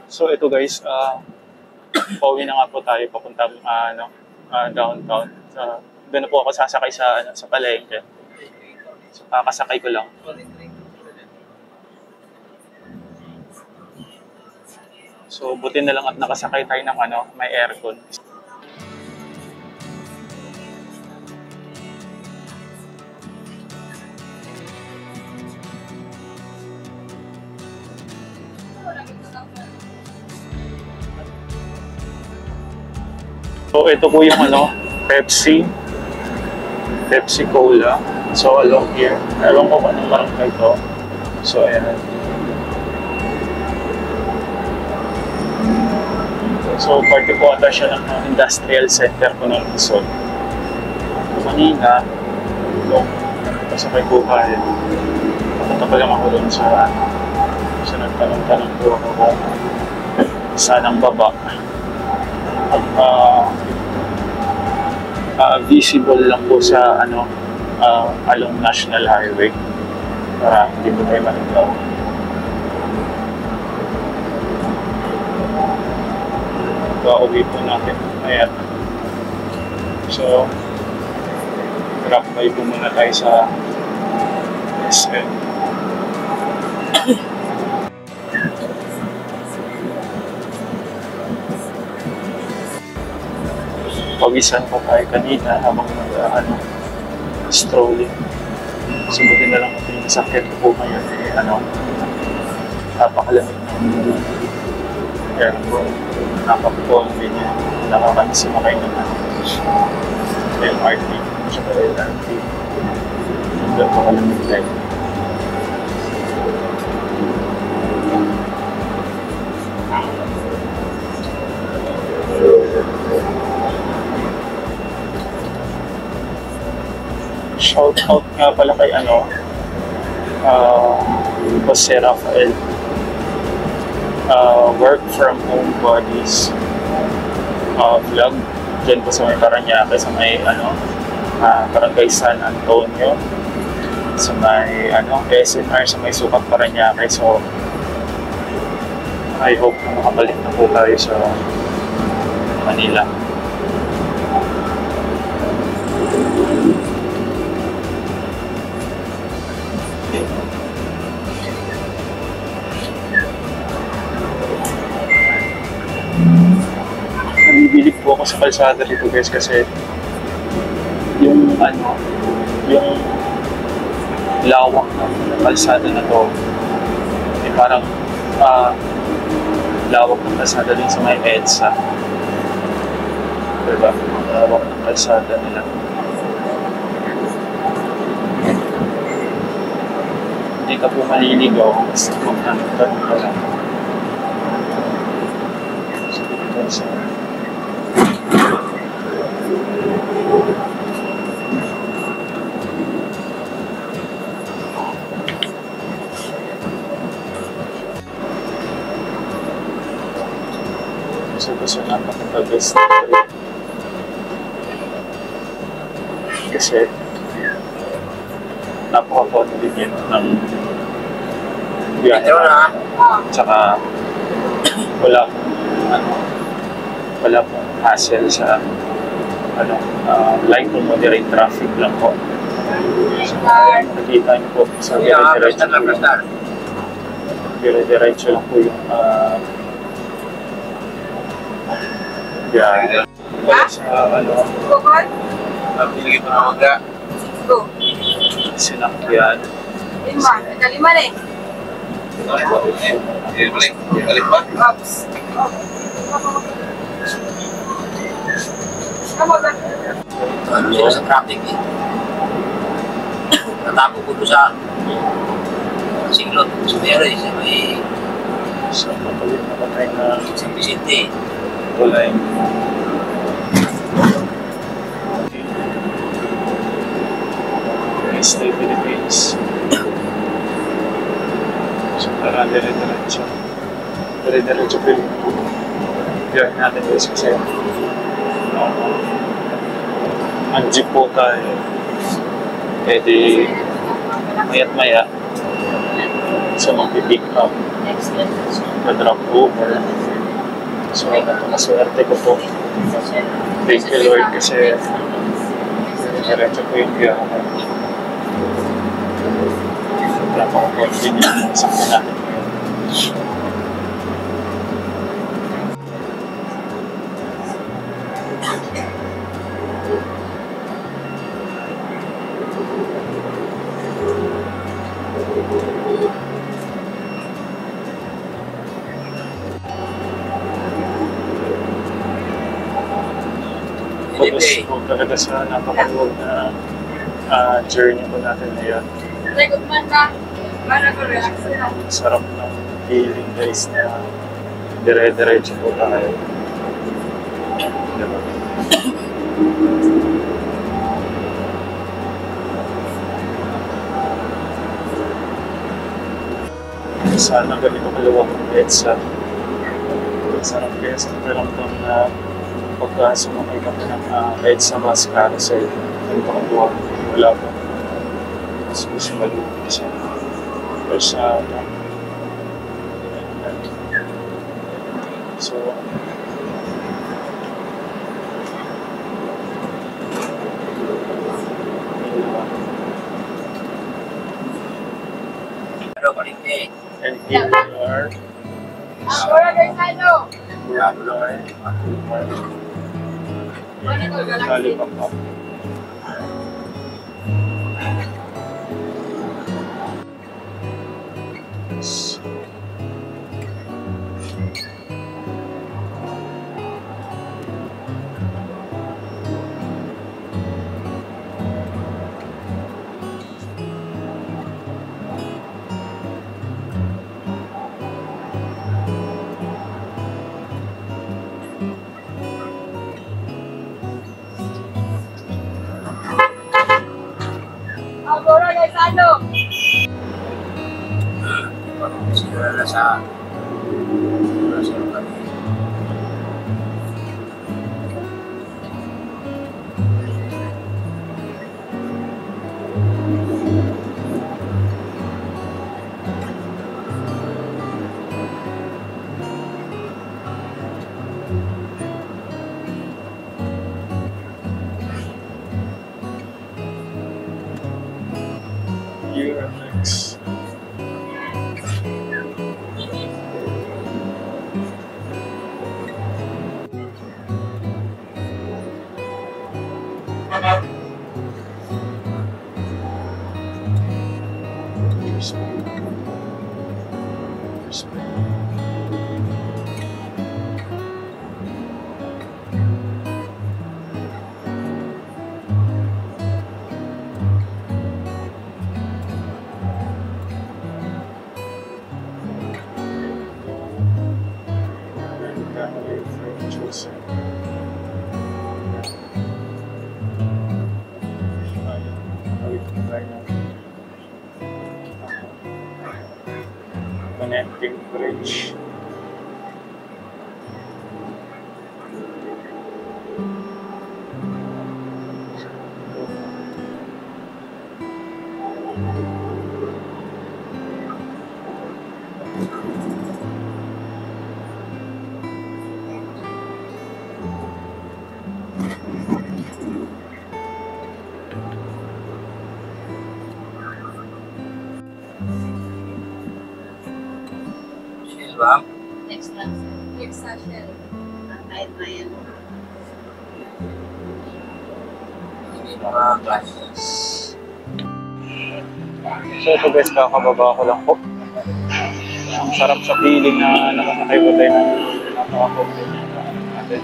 So ito guys, pauwi na nga po tayo papuntang downtown. Doon na po ako sasakay sa palengke. So kakasakay ko lang. So buti na lang at nakasakay tayo ng may aircon. So ito po yung Pepsi Cola. So along here, ewan ko kung anong barangay ito. So ayan. So parte po ata siya ng industrial center ko ng Luzon. So kanina, pasakay ko kaya. Papunta pa lang ako doon sa nagtanong-tanong po ako kung saan ang baba. At visible lang po sa along National Highway para hindi po tayo malaglaw. Pauwi po natin. Ayan. So, grab by po muna tayo sa SM. Pawisan pa tayo kanina habang strolling. Subutin na lang ito yung sakit ko po ngayon. Napakalamig ng aircon. Napapagpong din yan. Nakakanis sumakay ng LRT. Tsaka LRT. Napakalamig tayo. Shout out nga pala kay Jose Rafael, work from home buddies vlog dyan po sa may Paranaque, sa may Barangay San Antonio, sa may SNR, sa may Sukat Paranaque. So I hope na makabalik na po tayo sa Manila. Nabibilib po ako sa kalsada dito guys kasi yung lawak ng kalsada na to parang lawak ng kalsada din sa may EDSA, diba? Lawak ng kalsada nila. Hindi ka po maliligaw basta kung tanong ka lang. So, gusto napakapag-best kasi napaka-convenient ng biyahe tsaka wala pong hassle sa light to moderate traffic lang po. So, nakikita niyo po sa dire-diretso lang po yung biyahe. Wala sa pinigit mo na magda. Sinakyan. Kalima eh. Balik ba? Sila sa traffic eh. Natako ko doon sa Singlot, Sumere, sa may So, matuloy na patay na San Vicente. wala yung Stay Philippines. So, tara, dire-diretso. Dire-diretso po yung biyahe natin guys kasi ang jeep po tayo. Eh di, mayat-maya. So, magpipick up. Next level. na-drop over. So, napakaswerte ko po. Thank you, Lord, kasi diretso po yung biyahe ko. Napaka-continue sa natin ngayon. Focus po talaga sa napakaluwag na journey po natin ngayon. Likod man ka. Para ko relax na. Sarap ng feeling guys na dire-diretso po tayo. Diba? Sana ganito kaluwag ng EDSA. Sarap kaya sa pakiramdam na pagka sumakay kami ng EDSA bus carousel, ganito kaluwag. Wala po. Mas gusto malupit siya. Pero sa so, Pero paligid. and here we are. Ahora guys, ano? We are Talipapa. Ahora guys, ano? Siguro na sa lugar. UFX. Connecting bridge. Silva. Next lang. Next session. Kahit na yan. Hindi mga classes. So ito guys, kakababa ko lang po. Ang sarap sa feeling na nakasakay ko tayo ng napaka-convenient natin.